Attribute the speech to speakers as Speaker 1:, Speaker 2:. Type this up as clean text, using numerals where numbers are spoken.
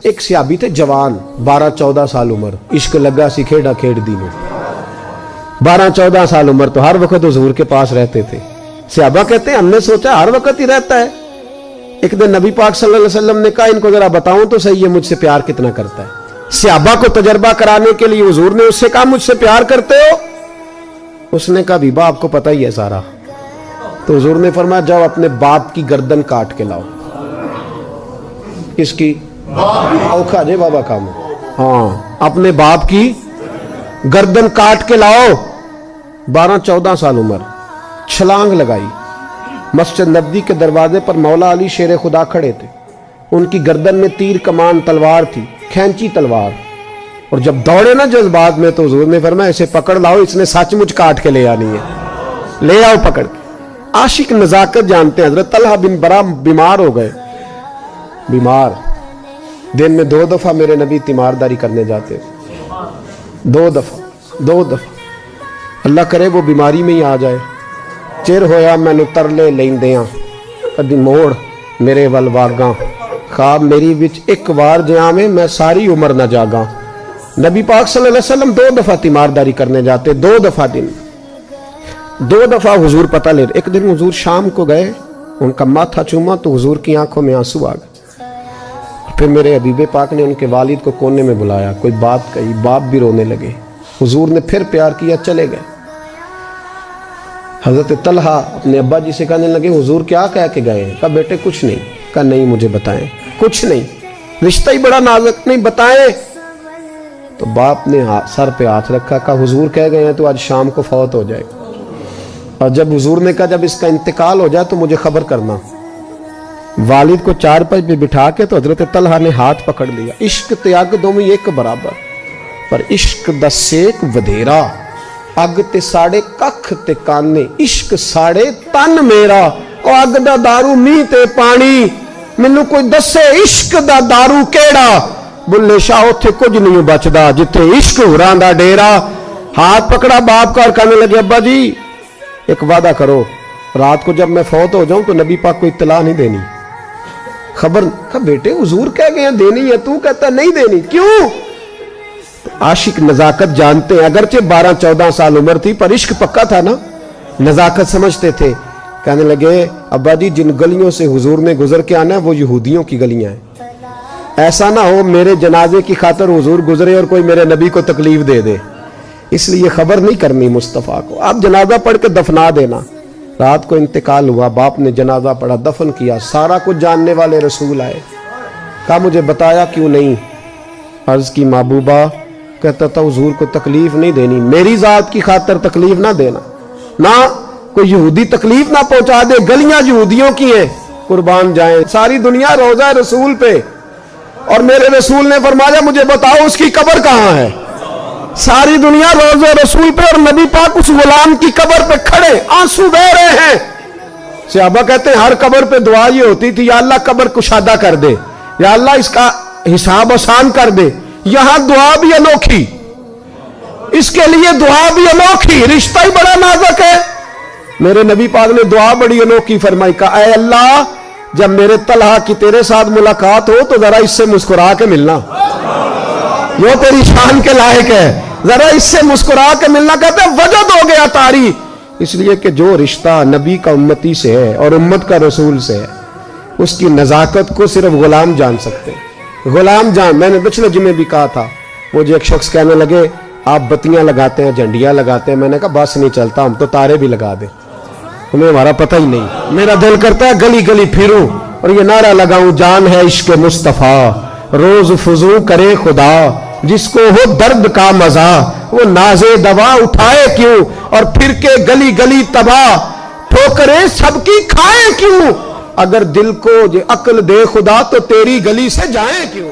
Speaker 1: ایک صحابی تھے جوان 12-14 سال عمر, عشق لگا سی کھیڑا کھیڑ دی میں. 12-14 سال عمر تو ہر وقت حضور کے پاس رہتے تھے. صحابہ کہتے ہیں ہم نے سوچا ہر وقت ہی رہتا ہے. ایک دن نبی پاک صلی اللہ علیہ وسلم نے کہا ان کو ذرا بتاؤں تو صحیح ہے مجھ سے پیار کتنا کرتا ہے. صحابہ کو تجربہ کرانے کے لیے حضور نے اس سے کہا مجھ سے پیار کرتے ہو؟ اس نے کہا بیبا آپ کو پتہ ہی ہے سارا. تو حضور نے فرمایا جاؤ اپنے باپ کی گردن کاٹ کے لاؤ. کس کی؟ اوکھا جے بابا کام. ہاں اپنے باپ کی گردن کاٹ کے لاؤ. 12-14 سال عمر, چھلانگ لگائی. مسجد نبوی کے دروازے پر مولا علی شیر خدا کھڑے تھے. ان کی گردن میں تیر کمان تلوار تھی, کھینچی تلوار. اور جب دوڑے نا جذبات میں تو حضور نے فرمایا اسے پکڑ لاؤ, اس نے سچ مچ کاٹ کے لے آنی ہے. لے آؤ پکڑ کے. عاشق نزاکت جانتے ہیں. حضرت طلحہ بن برا بیمار ہو گئے. بیمار, دن میں 2 دفعہ میرے نبی تیمارداری کرنے جاتے. 2 دفعہ. اللہ کرے وہ بیماری میں ہی آ جائے. چر ہویا مینو ترلے لیندیاں کدی موڑ میرے ول واگاں, خواب میری وچ ایک وار جہاں میں ساری عمر نہ جاگاں. نبی پاک صلی اللہ علیہ وسلم 2 دفعہ تیمارداری کرنے جاتے. 2 دفعہ دن, 2 دفعہ حضور پتہ لے. ایک دن حضور شام کو گئے, ان کا ماتھا چوما تو حضور کی آنکھوں میں آنسو آ گئے. پھر میرے حبیب پاک نے ان کے والد کو کونے میں بلایا, کوئی بات کہی, باپ بھی رونے لگے. حضور نے پھر پیار کیا, چلے گئے. حضرت طلحہ اپنے ابا جی سے کہنے لگے حضور کیا کہہ کے گئے؟ کہا بیٹے کچھ نہیں. کہا نہیں مجھے بتائیں. کچھ نہیں, رشتہ ہی بڑا نازک, نہیں بتائیں. تو باپ نے سر پہ ہاتھ رکھا, کہا حضور کہہ گئے ہیں تو آج شام کو فوت ہو جائے گا. اور جب حضور نے کہا جب اس کا انتقال ہو جائے تو مجھے خبر کرنا. والد کو چارپائی پہ بٹھا کے تو حضرت طلحہ نے ہاتھ پکڑ لیا. عشق تے اگ دوویں ایک برابر, پر عشق دا سیک ودھیرا. اگ تے ساڑے ککھ تے کانے, عشق ساڑے تن میرا. او اگ دا دارو می تے پانی, مینوں کوئی دسے عشق دا دارو کیڑا. بلے شاہ اوتھے کچھ نہیں بچدا جتھے عشق ہوراں دا ڈیرا. ہاتھ پکڑا باپ کا اور کہنے لگے ابا جی ایک وعدہ کرو, رات کو جب میں فوت ہو جاؤں تو نبی پاک کو اطلاع نہیں دینی, خبر. کہا بیٹے حضور کہہ گئے ہیں دینی ہے, تو کہتا نہیں دینی, کیوں؟ عاشق نزاکت جانتے ہیں. اگرچہ 12-14 سال عمر تھی پر عشق پکا تھا نا, نزاکت سمجھتے تھے. کہنے لگے ابا جی جن گلیوں سے حضور نے گزر کے آنا ہے وہ یہودیوں کی گلیاں ہیں. ایسا نہ ہو میرے جنازے کی خاطر حضور گزرے اور کوئی میرے نبی کو تکلیف دے دے, اس لیے خبر نہیں کرنی مصطفیٰ کو. آپ جنازہ پڑھ کے دفنا دینا. رات کو انتقال ہوا, باپ نے جنازہ پڑھا, دفن کیا. سارا کچھ جاننے والے رسول آئے. کہا مجھے بتایا کیوں نہیں؟ عرض کی محبوبہ, کہتا تھا حضور کو تکلیف نہیں دینی, میری ذات کی خاطر تکلیف نہ دینا, نہ کوئی یہودی تکلیف نہ پہنچا دے. گلیاں یہودیوں کی ہیں, قربان جائیں. ساری دنیا روضہ رسول پہ, اور میرے رسول نے فرمایا مجھے بتاؤ اس کی قبر کہاں ہے. ساری دنیا روضہ رسول پہ, اور نبی پاک اس غلام کی قبر پہ کھڑے آنسو بہہ رہے ہیں. صحابہ کہتے ہیں ہر قبر پہ دعا یہ ہوتی تھی یا اللہ قبر کشادہ کر دے, یا اللہ اس کا حساب آسان کر دے. یہاں دعا بھی انوکھی, اس کے لیے دعا بھی انوکھی, رشتہ ہی بڑا نازک ہے. میرے نبی پاک نے دعا بڑی انوکھی فرمائی. کہا اے اللہ جب میرے طلحہ کی تیرے ساتھ ملاقات ہو تو ذرا اس سے مسکرا کے ملنا, وہ تیری شان کے لائق ہے, ذرا اس سے مسکرا کے ملنا. کہتے ہیں وجد ہو گیا طاری, اس لیے کہ جو رشتہ نبی کا امتی سے ہے اور امت کا رسول سے ہے اس کی نزاکت کو صرف غلام جان سکتے ہیں. غلام جان. میں نے پچھلے جمعے بھی کہا تھا, وہ جو ایک شخص کہنے لگے آپ بتیاں لگاتے ہیں, جھنڈیاں لگاتے ہیں. میں نے کہا بس نہیں چلتا, ہم تو تارے بھی لگا دیں, ہمیں ہمارا پتہ ہی نہیں. میرا دل کرتا ہے گلی گلی پھروں اور یہ نعرہ لگاؤں جان ہے عشق مصطفیٰ, روز فضو کرے خدا, جس کو ہو درد کا مزہ وہ نازے دوا اٹھائے کیوں, اور پھر کے گلی گلی تباہ ٹھوکریں سب کی کھائے کیوں. اگر دل کو یہ عقل دے خدا تو تیری گلی سے جائیں کیوں.